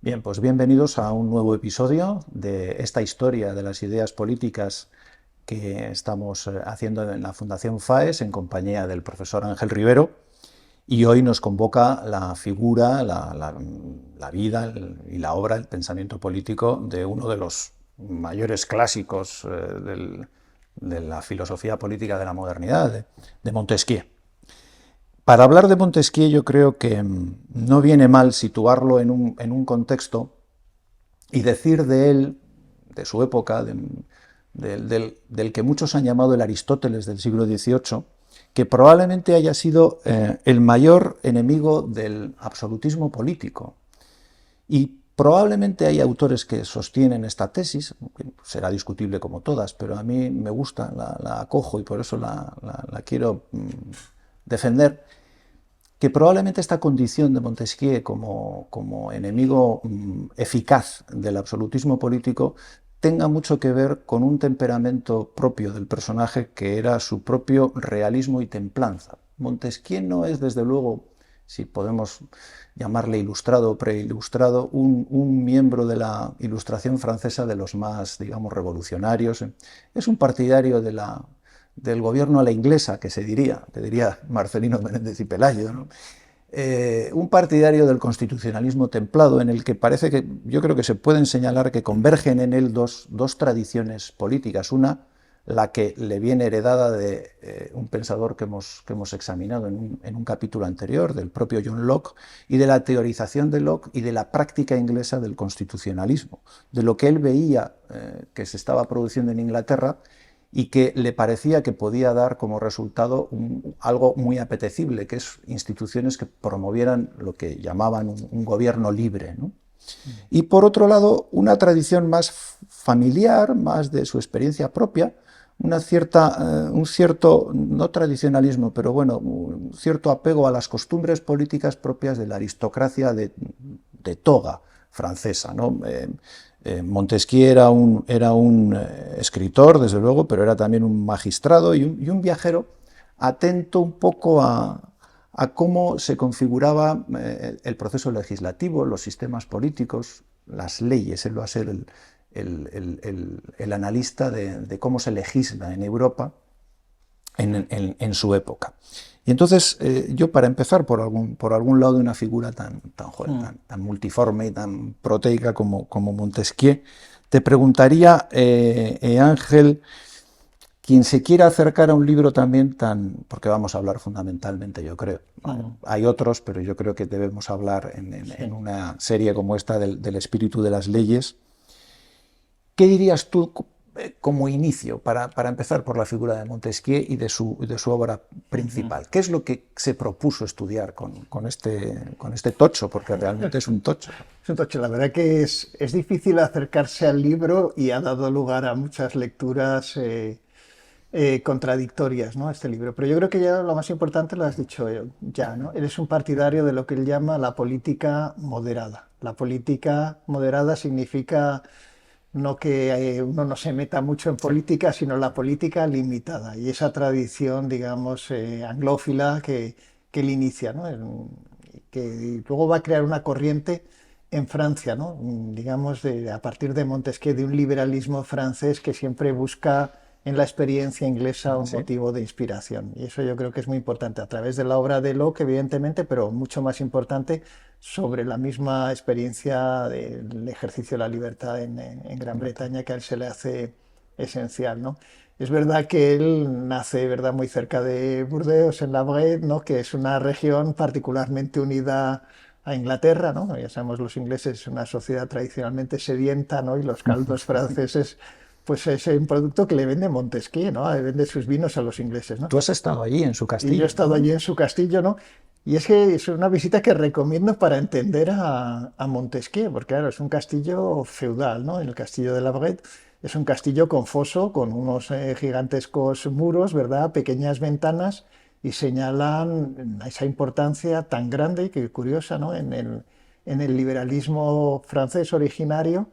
Bien, pues bienvenidos a un nuevo episodio de esta historia de las ideas políticas que estamos haciendo en la Fundación FAES en compañía del profesor Ángel Rivero. Y hoy nos convoca la figura, la vida y la obra, el pensamiento político de uno de los mayores clásicos de la filosofía política de la modernidad, de Montesquieu. Para hablar de Montesquieu yo creo que no viene mal situarlo en un contexto y decir de él, de su época, del que muchos han llamado el Aristóteles del siglo XVIII, que probablemente haya sido el mayor enemigo del absolutismo político. Y probablemente hay autores que sostienen esta tesis, que será discutible como todas, pero a mí me gusta, la acojo y por eso la quiero defender, que probablemente esta condición de Montesquieu como enemigo eficaz del absolutismo político tenga mucho que ver con un temperamento propio del personaje que era su propio realismo y templanza. Montesquieu no es, desde luego, si podemos llamarle ilustrado o preilustrado, un miembro de la Ilustración francesa de los más, digamos, revolucionarios. Es un partidario del gobierno a la inglesa, que diría Marcelino Menéndez y Pelayo, ¿no? Un partidario del constitucionalismo templado, en el que parece que yo creo que se pueden señalar que convergen en él dos tradiciones políticas. Una, la que le viene heredada de un pensador que hemos examinado en un capítulo anterior, del propio John Locke, y de la teorización de Locke y de la práctica inglesa del constitucionalismo, de lo que él veía que se estaba produciendo en Inglaterra y que le parecía que podía dar como resultado algo muy apetecible, que es instituciones que promovieran lo que llamaban un gobierno libre, ¿no? Y por otro lado, una tradición más familiar, más de su experiencia propia, un cierto, no tradicionalismo, pero bueno, un cierto apego a las costumbres políticas propias de la aristocracia de toga francesa, ¿no? Montesquieu era un escritor, desde luego, pero era también un magistrado y un viajero atento un poco a cómo se configuraba el proceso legislativo, los sistemas políticos, las leyes. Él va a ser el analista de cómo se legisla en Europa en su época. Y entonces, yo para empezar por algún lado de una figura tan multiforme y tan proteica como Montesquieu, te preguntaría, Ángel, quien se quiera acercar a un libro también porque vamos a hablar fundamentalmente, yo creo. Hay otros, pero yo creo que debemos hablar en una serie como esta del espíritu de las leyes. ¿Qué dirías tú como inicio, para empezar por la figura de Montesquieu y de su obra principal? ¿Qué es lo que se propuso estudiar con este tocho? Porque realmente es un tocho. Es un tocho. La verdad que es difícil acercarse al libro y ha dado lugar a muchas lecturas contradictorias, ¿no? Este libro. Pero yo creo que ya lo más importante lo has dicho ya, ¿no? Él es un partidario de lo que él llama la política moderada. La política moderada significa no que uno no se meta mucho en política, sino la política limitada. Y esa tradición, digamos, anglófila que él inicia, ¿no? Que luego va a crear una corriente en Francia, ¿no? Digamos, a partir de Montesquieu, de un liberalismo francés que siempre busca en la experiencia inglesa un ¿Sí? motivo de inspiración. Y eso yo creo que es muy importante, a través de la obra de Locke, evidentemente, pero mucho más importante sobre la misma experiencia del ejercicio de la libertad en Gran Bretaña, que a él se le hace esencial, ¿no? Es verdad que él nace, ¿verdad?, muy cerca de Burdeos, en la Bresse, ¿no?, que es una región particularmente unida a Inglaterra, ¿no? Ya sabemos, los ingleses, una sociedad tradicionalmente sedienta, ¿no? Y los caldos franceses, pues es un producto que le vende Montesquieu, ¿no? Le vende sus vinos a los ingleses, ¿no? Tú has estado allí en su Y yo he castillo, estado ¿no? allí en su castillo, ¿no? Y es que es una visita que recomiendo para entender a Montesquieu, porque claro, es un castillo feudal, ¿no? El castillo de la Brette es un castillo con foso, con unos gigantescos muros, ¿verdad? Pequeñas ventanas, y señalan esa importancia tan grande y que curiosa, ¿no? En el liberalismo francés originario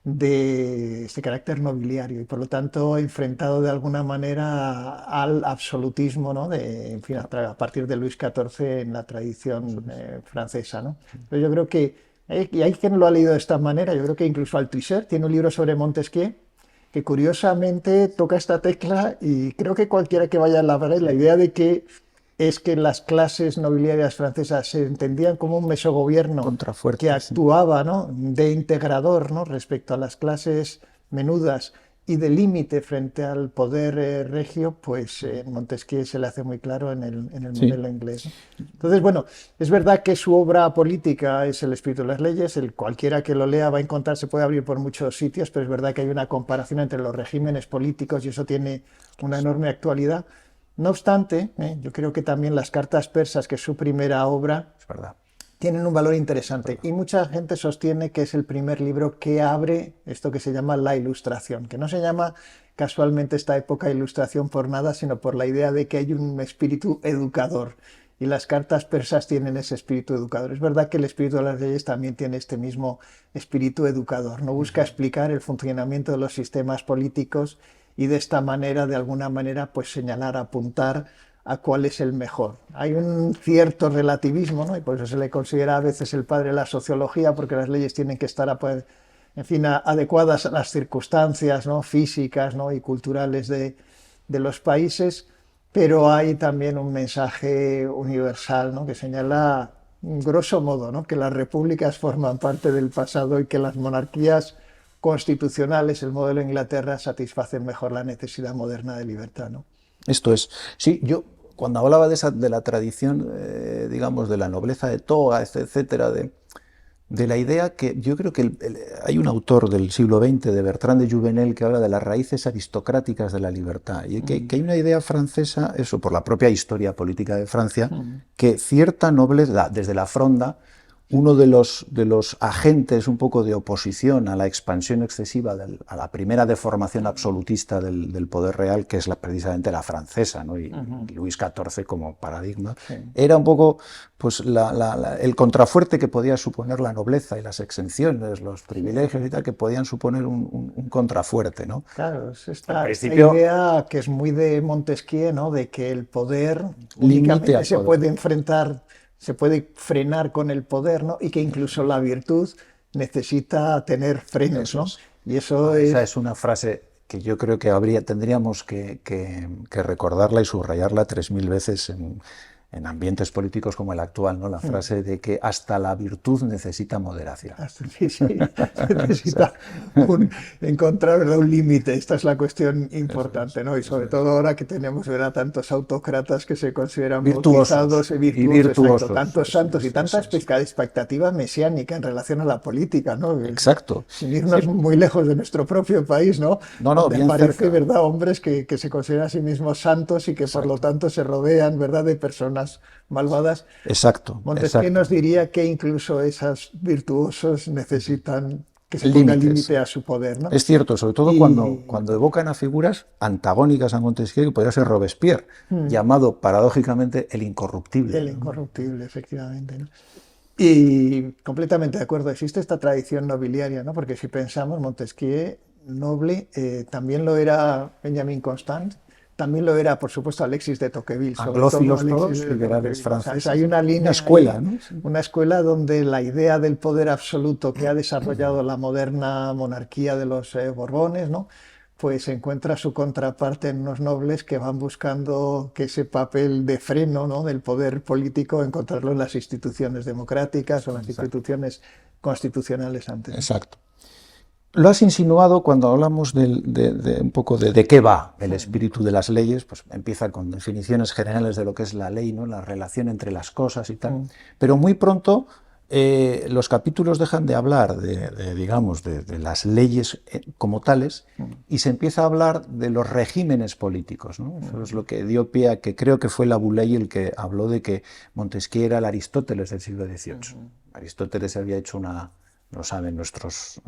de este carácter nobiliario y por lo tanto enfrentado de alguna manera al absolutismo, ¿no? En fin, a partir de Luis XIV en la tradición francesa, ¿no? Pero yo creo que Y hay quien lo ha leído de esta manera, yo creo que incluso Althusser tiene un libro sobre Montesquieu que curiosamente toca esta tecla y creo que cualquiera que vaya a la idea de que es que las clases nobiliarias francesas se entendían como un mesogobierno que Contrafuerte, sí. actuaba, ¿no?, de integrador, ¿no?, respecto a las clases menudas y de límite frente al poder regio, pues Montesquieu se le hace muy claro en el Sí. modelo inglés, ¿no? Entonces, bueno, es verdad que su obra política es El espíritu de las leyes, cualquiera que lo lea va a encontrar, se puede abrir por muchos sitios, pero es verdad que hay una comparación entre los regímenes políticos y eso tiene una enorme actualidad. No obstante, yo creo que también las cartas persas, que es su primera obra, Es verdad. tienen un valor interesante y mucha gente sostiene que es el primer libro que abre esto que se llama la Ilustración, que no se llama casualmente esta época Ilustración por nada, sino por la idea de que hay un espíritu educador y las cartas persas tienen ese espíritu educador. Es verdad que el espíritu de las leyes también tiene este mismo espíritu educador, no busca explicar el funcionamiento de los sistemas políticos y de esta manera, de alguna manera, pues señalar, apuntar a cuál es el mejor. Hay un cierto relativismo, ¿no?, y por eso se le considera a veces el padre de la sociología, porque las leyes tienen que estar, en fin, adecuadas a las circunstancias, ¿no?, físicas, ¿no?, y culturales de los países, pero hay también un mensaje universal, ¿no?, que señala, grosso modo, ¿no?, que las repúblicas forman parte del pasado y que las monarquías constitucionales, el modelo de Inglaterra, satisfacen mejor la necesidad moderna de libertad, ¿no? Esto es. Sí, yo cuando hablaba de la tradición, digamos, de la nobleza de toga, etcétera, de la idea que yo creo que hay un autor del siglo XX, de Bertrand de Juvenel, que habla de las raíces aristocráticas de la libertad, y que hay una idea francesa, eso por la propia historia política de Francia, que cierta nobleza, desde la Fronda, uno de los agentes un poco de oposición a la expansión excesiva, a la primera deformación absolutista del poder real, que es precisamente la francesa, ¿no?, y Luis XIV como paradigma, Sí. era un poco pues, el contrafuerte que podía suponer la nobleza y las exenciones, los privilegios y tal, que podían suponer un contrafuerte, ¿no? Claro, es Al esta principio, idea que es muy de Montesquieu, ¿no?, de que el poder limite únicamente al se poder. puede enfrentar, se puede frenar con el poder, ¿no?, y que incluso la virtud necesita tener frenos, Eso ¿no? es. Y eso Esa es, es una frase que yo creo que tendríamos que recordarla y subrayarla 3000 veces en ambientes políticos como el actual, ¿no? La frase de que hasta la virtud necesita moderación. sí, sí, se O sea, necesita encontrar, ¿verdad?, un límite. Esta es la cuestión eso es, importante, ¿no? Y eso sobre es. todo ahora que tenemos, ¿verdad?, tantos autócratas que se consideran Virtuosos bautizados y y virtuosos, exacto, virtuosos. tantos santos y tanta Eso es. expectativa mesiánica en relación a la política, ¿no? Exacto. Sin Sí, irnos muy lejos de nuestro propio país, ¿no?, no, no, donde bien aparece, cerca. ¿verdad?, hombres que se consideran a sí mismos santos y que por lo Exacto. tanto se rodean, ¿verdad?, de personas malvadas. Exacto, Montesquieu exacto. nos diría que incluso esos virtuosos necesitan que se ponga Límites. límite a su poder, ¿no? Es cierto, sobre todo Y cuando evocan a figuras antagónicas a Montesquieu, que podría ser Robespierre, llamado paradójicamente el incorruptible, el ¿no? incorruptible, efectivamente, ¿no? Y completamente de acuerdo, existe esta tradición nobiliaria, ¿no? Porque si pensamos, Montesquieu, noble, también lo era Benjamin Constant, también lo era, por supuesto, Alexis de Tocqueville, sobre todo Anglófilos Alexis todos, de liberales Tocqueville. O sea, hay franceses. una Una línea escuela, ahí, ¿no? Sí. una escuela donde la idea del poder absoluto que ha desarrollado la moderna monarquía de los Borbones, ¿no?, pues encuentra su contraparte en unos nobles que van buscando que ese papel de freno, ¿no?, del poder político, encontrarlo en las instituciones democráticas o en las Exacto. instituciones constitucionales antes, ¿no? Exacto. Lo has insinuado cuando hablamos un poco de qué va el espíritu de las leyes, pues empieza con definiciones generales de lo que es la ley, ¿no?, la relación entre las cosas y tal, pero muy pronto los capítulos dejan de hablar digamos, de las leyes como tales y se empieza a hablar de los regímenes políticos, ¿no? Eso es lo que dio pie a que creo que fue Laboulaye el que habló de que Montesquieu era el Aristóteles del siglo XVIII. Aristóteles había hecho lo saben nuestros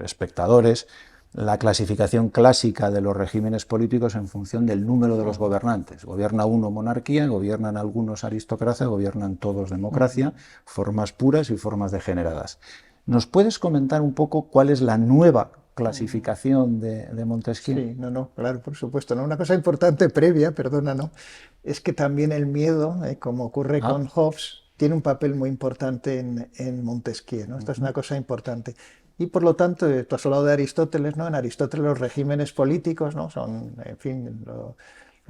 espectadores, la clasificación clásica de los regímenes políticos en función del número de los gobernantes. Gobierna uno monarquía, gobiernan algunos aristocracia, gobiernan todos democracia, formas puras y formas degeneradas. ¿Nos puedes comentar un poco cuál es la nueva clasificación de Montesquieu? Sí, no, claro, por supuesto, ¿no? Una cosa importante previa, perdona, ¿no?, es que también el miedo, como ocurre Ah, con Hobbes, tiene un papel muy importante en Montesquieu, ¿no? Esto es una cosa importante. Y por lo tanto, tú has hablado de Aristóteles, ¿no? En Aristóteles los regímenes políticos, ¿no? Son, en fin, lo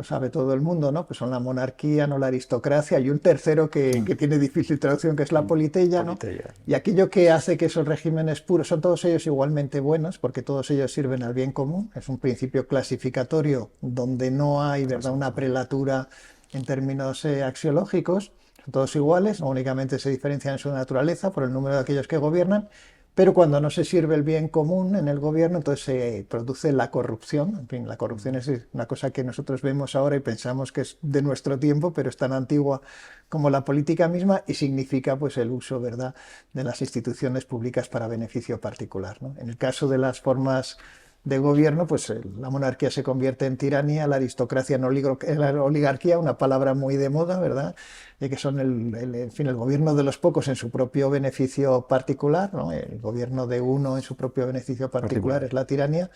sabe todo el mundo, ¿no? Pues son la monarquía, no la aristocracia, y un tercero que tiene difícil traducción, que es la politeia, ¿no? Y aquello que hace que esos regímenes puros, son todos ellos igualmente buenos, porque todos ellos sirven al bien común, es un principio clasificatorio donde no hay, ¿verdad?, una prelatura en términos axiológicos, son todos iguales, únicamente se diferencian en su naturaleza por el número de aquellos que gobiernan. Pero cuando no se sirve el bien común en el gobierno, entonces se produce la corrupción. En fin, la corrupción es una cosa que nosotros vemos ahora y pensamos que es de nuestro tiempo, pero es tan antigua como la política misma y significa pues el uso, ¿verdad?, de las instituciones públicas para beneficio particular, ¿no? En el caso de las formas de gobierno, pues la monarquía se convierte en tiranía, la aristocracia en oligarquía, una palabra muy de moda, ¿verdad?, que son en fin, el gobierno de los pocos en su propio beneficio particular, ¿no? El gobierno de uno en su propio beneficio particular es la tiranía,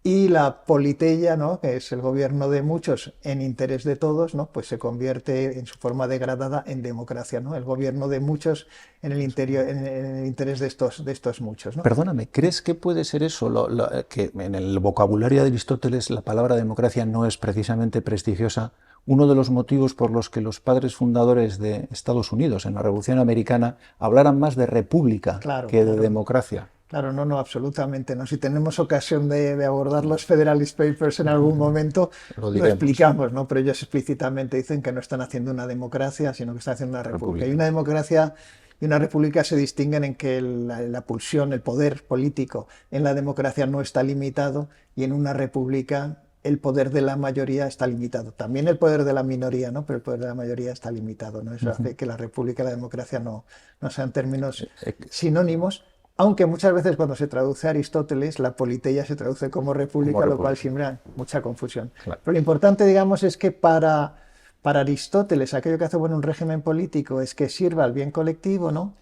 y la politeia, ¿no?, que es el gobierno de muchos en interés de todos, ¿no?, pues se convierte en su forma degradada en democracia, ¿no?, el gobierno de muchos en el interés de estos muchos, ¿no? Perdóname, ¿crees que puede ser eso? Que en el vocabulario de Aristóteles la palabra democracia no es precisamente prestigiosa. Uno de los motivos por los que los padres fundadores de Estados Unidos en la Revolución Americana hablaran más de república que de democracia. Claro, no, absolutamente no. Si tenemos ocasión de abordar los Federalist Papers en algún momento, lo explicamos, ¿no? Pero ellos explícitamente dicen que no están haciendo una democracia, sino que están haciendo una república. Y una democracia y una república se distinguen en que la pulsión, el poder político en la democracia no está limitado, y en una república el poder de la mayoría está limitado. También el poder de la minoría, ¿no? Pero el poder de la mayoría está limitado, ¿no? Eso hace que la república y la democracia no sean términos sinónimos, aunque muchas veces cuando se traduce a Aristóteles, la politeia se traduce como república, lo cual siembra mucha confusión. Claro. Pero lo importante, digamos, es que para Aristóteles, aquello que hace bueno un régimen político es que sirva al bien colectivo, ¿no?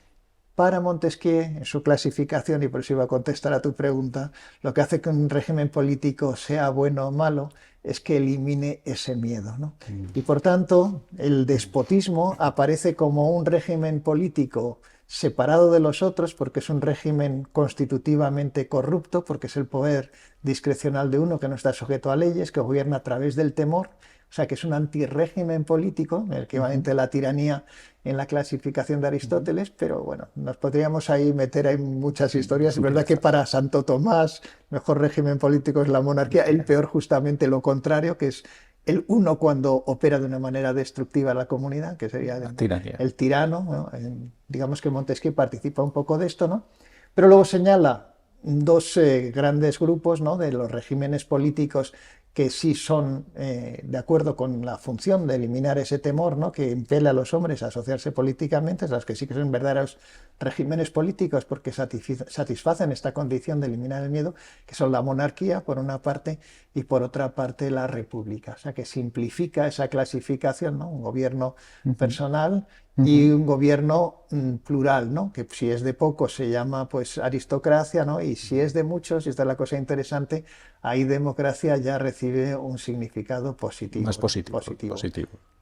Para Montesquieu, en su clasificación, y por eso iba a contestar a tu pregunta, lo que hace que un régimen político sea bueno o malo es que elimine ese miedo, ¿no? Y por tanto, el despotismo aparece como un régimen político separado de los otros, porque es un régimen constitutivamente corrupto, porque es el poder discrecional de uno que no está sujeto a leyes, que gobierna a través del temor. O sea, que es un antirrégimen político, el equivalente a la tiranía en la clasificación de Aristóteles, pero bueno, nos podríamos ahí meter en muchas historias. Es verdad que para Santo Tomás el mejor régimen político es la monarquía, el peor justamente lo contrario, que es el uno cuando opera de una manera destructiva a la comunidad, que sería el tirano, ¿no? Digamos que Montesquieu participa un poco de esto, ¿no? Pero luego señala dos grandes grupos, ¿no?, de los regímenes políticos que sí son de acuerdo con la función de eliminar ese temor, ¿no?, que impele a los hombres a asociarse políticamente, las que sí que son verdaderos regímenes políticos porque satisfacen esta condición de eliminar el miedo, que son la monarquía por una parte y por otra parte la república. O sea, que simplifica esa clasificación, ¿no?, un gobierno personal y un gobierno plural, ¿no?, que si es de pocos se llama pues aristocracia, ¿no?, y si es de muchos, y esta es la cosa interesante, ahí democracia ya recibe un significado positivo. Más positivo.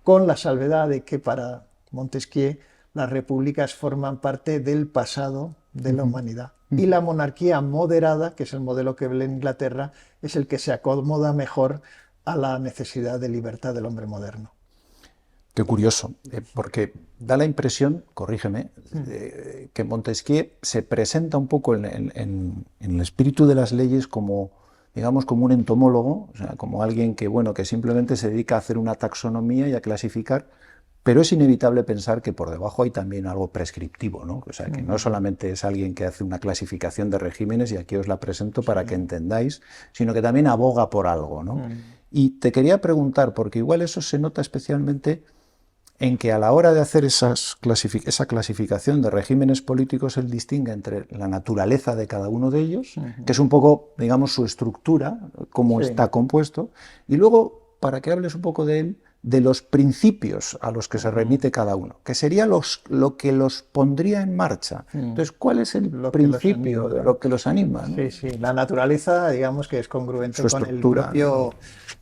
Con la salvedad de que para Montesquieu las repúblicas forman parte del pasado de la humanidad. Y la monarquía moderada, que es el modelo que ve en Inglaterra, es el que se acomoda mejor a la necesidad de libertad del hombre moderno. Qué curioso, porque da la impresión, corrígeme, que Montesquieu se presenta un poco en el espíritu de las leyes como, digamos, como un entomólogo, o sea, como alguien que, bueno, que simplemente se dedica a hacer una taxonomía y a clasificar, pero es inevitable pensar que por debajo hay también algo prescriptivo, ¿no? O sea, que no solamente es alguien que hace una clasificación de regímenes, y aquí os la presento para que entendáis, sino que también aboga por algo, ¿no? Y te quería preguntar, porque igual eso se nota especialmente en que a la hora de hacer esa clasificación de regímenes políticos, él distingue entre la naturaleza de cada uno de ellos, que es un poco, digamos, su estructura, cómo está compuesto, y luego, para que hables un poco de él, de los principios a los que se remite cada uno, que sería lo que los pondría en marcha. Entonces, ¿cuál es el principio de lo que los anima, ¿no? Sí, sí, la naturaleza, digamos que es congruente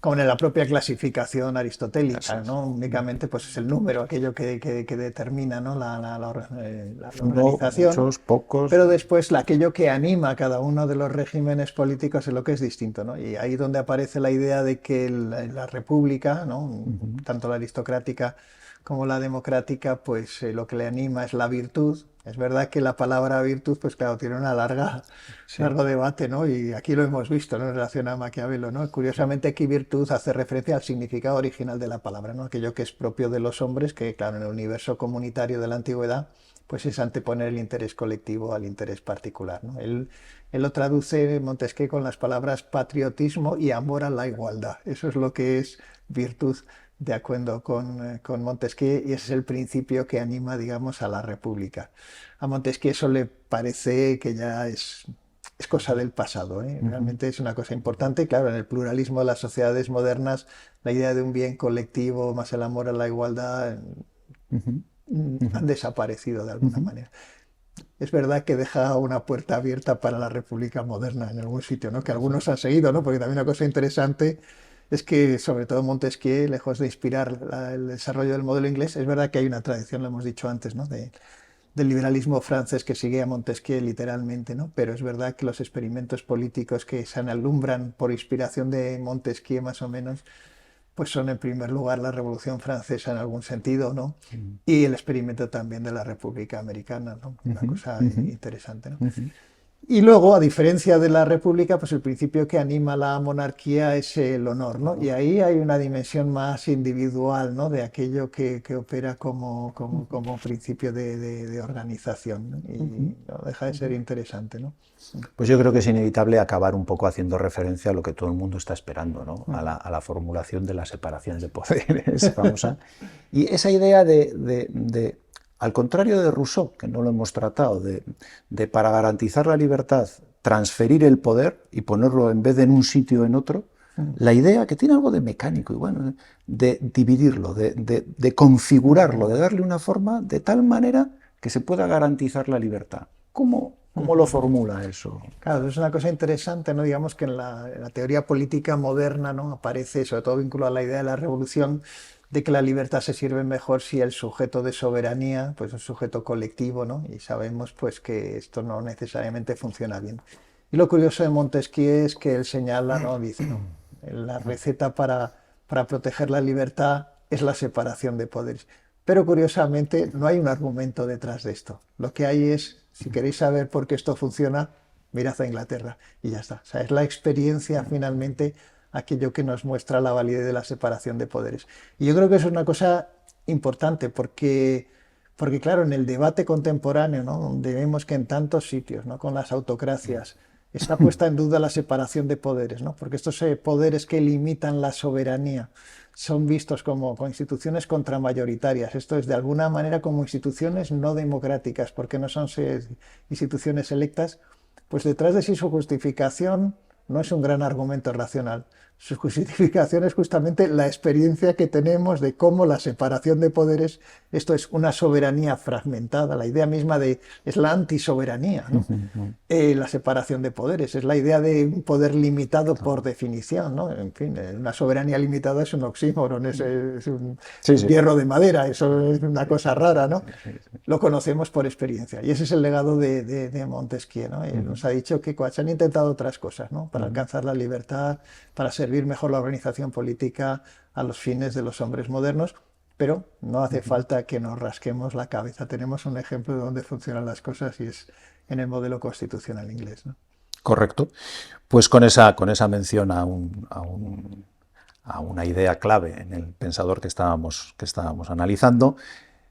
con la propia clasificación aristotélica, ¿no? Únicamente pues es el número, aquello que determina, ¿no? la organización. Muchos, pocos. Pero después aquello que anima a cada uno de los regímenes políticos es lo que es distinto, ¿no? Y ahí donde aparece la idea de que la república, ¿no? Tanto la aristocrática como la democrática, pues lo que le anima es la virtud. Es verdad que la palabra virtud, pues claro, tiene una largo debate, ¿no? Y aquí lo hemos visto, ¿no? En relación a Maquiavelo, ¿no? Curiosamente aquí virtud hace referencia al significado original de la palabra, ¿no? Aquello que es propio de los hombres, que claro, en el universo comunitario de la antigüedad, pues es anteponer el interés colectivo al interés particular, ¿no? Él lo traduce, Montesquieu, con las palabras patriotismo y amor a la igualdad. Eso es lo que es virtud, de acuerdo con Montesquieu, y ese es el principio que anima, digamos, a la república. A Montesquieu eso le parece que ya es cosa del pasado, ¿eh? Realmente es una cosa importante. Claro, en el pluralismo de las sociedades modernas, la idea de un bien colectivo más el amor a la igualdad han desaparecido de alguna manera. Es verdad que deja una puerta abierta para la república moderna en algún sitio, ¿no? Que algunos han seguido, ¿no? Porque también una cosa interesante es que, sobre todo Montesquieu, lejos de inspirar el desarrollo del modelo inglés, es verdad que hay una tradición, lo hemos dicho antes, ¿no? Del liberalismo francés que sigue a Montesquieu literalmente, ¿no? Pero es verdad que los experimentos políticos que se alumbran por inspiración de Montesquieu, más o menos, pues son en primer lugar la Revolución Francesa en algún sentido, ¿no? Y el experimento también de la República Americana, ¿no? Una cosa interesante, ¿no? Y luego, a diferencia de la república, pues el principio que anima la monarquía es el honor, ¿no? Y ahí hay una dimensión más individual, ¿no? De aquello que opera como principio de organización, ¿no? Y no deja de ser interesante, ¿no? Pues yo creo que es inevitable acabar un poco haciendo referencia a lo que todo el mundo está esperando, ¿no? A la formulación de la separación de poderes famosa. Y esa idea al contrario de Rousseau, que no lo hemos tratado, de para garantizar la libertad transferir el poder y ponerlo en vez de en un sitio en otro, la idea que tiene algo de mecánico y bueno, de dividirlo, de configurarlo, de darle una forma de tal manera que se pueda garantizar la libertad. ¿Cómo lo formula eso? Claro, es una cosa interesante, ¿no? Digamos que en la teoría política moderna, ¿no? Aparece, sobre todo vinculado a la idea de la revolución, de que la libertad se sirve mejor si el sujeto de soberanía, pues es un sujeto colectivo, ¿no? Y sabemos pues que esto no necesariamente funciona bien. Y lo curioso de Montesquieu es que él señala, ¿no? Dice, no, la receta para proteger la libertad es la separación de poderes. Pero curiosamente no hay un argumento detrás de esto. Lo que hay es, si queréis saber por qué esto funciona, mirad a Inglaterra y ya está. O sea, es la experiencia finalmente aquello que nos muestra la validez de la separación de poderes. Y yo creo que eso es una cosa importante porque claro, en el debate contemporáneo, ¿no? Donde vemos que en tantos sitios, ¿no? Con las autocracias, está puesta en duda la separación de poderes, ¿no? Porque estos poderes que limitan la soberanía son vistos como instituciones contramayoritarias. Esto es de alguna manera como instituciones no democráticas, porque no son instituciones electas. Pues detrás de sí su justificación no es un gran argumento racional. Su justificación es justamente la experiencia que tenemos de cómo la separación de poderes, esto es una soberanía fragmentada, la idea misma es la antisoberanía, ¿no? La separación de poderes, es la idea de un poder limitado por definición, ¿no? En fin, una soberanía limitada es un oxímoron, es un hierro de madera, eso es una cosa rara, ¿no? Lo conocemos por experiencia y ese es el legado de Montesquieu, ¿no? Él nos ha dicho que se han intentado otras cosas, ¿no? Para alcanzar la libertad, para servir mejor la organización política a los fines de los hombres modernos, pero no hace falta que nos rasquemos la cabeza. Tenemos un ejemplo de dónde funcionan las cosas y es en el modelo constitucional inglés, ¿no? Correcto. Pues con esa mención a una idea clave en el pensador que estábamos analizando,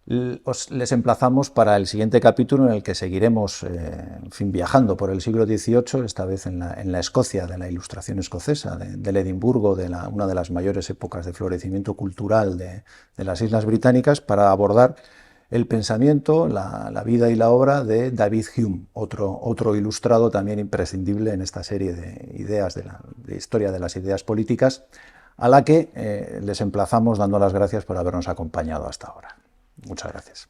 les emplazamos para el siguiente capítulo en el que seguiremos viajando por el siglo XVIII, esta vez en la Escocia, de la Ilustración escocesa, del Edimburgo, una de las mayores épocas de florecimiento cultural de las Islas Británicas, para abordar el pensamiento, la vida y la obra de David Hume, otro ilustrado también imprescindible en esta serie de ideas de historia de las ideas políticas, a la que les emplazamos dando las gracias por habernos acompañado hasta ahora. Muchas gracias.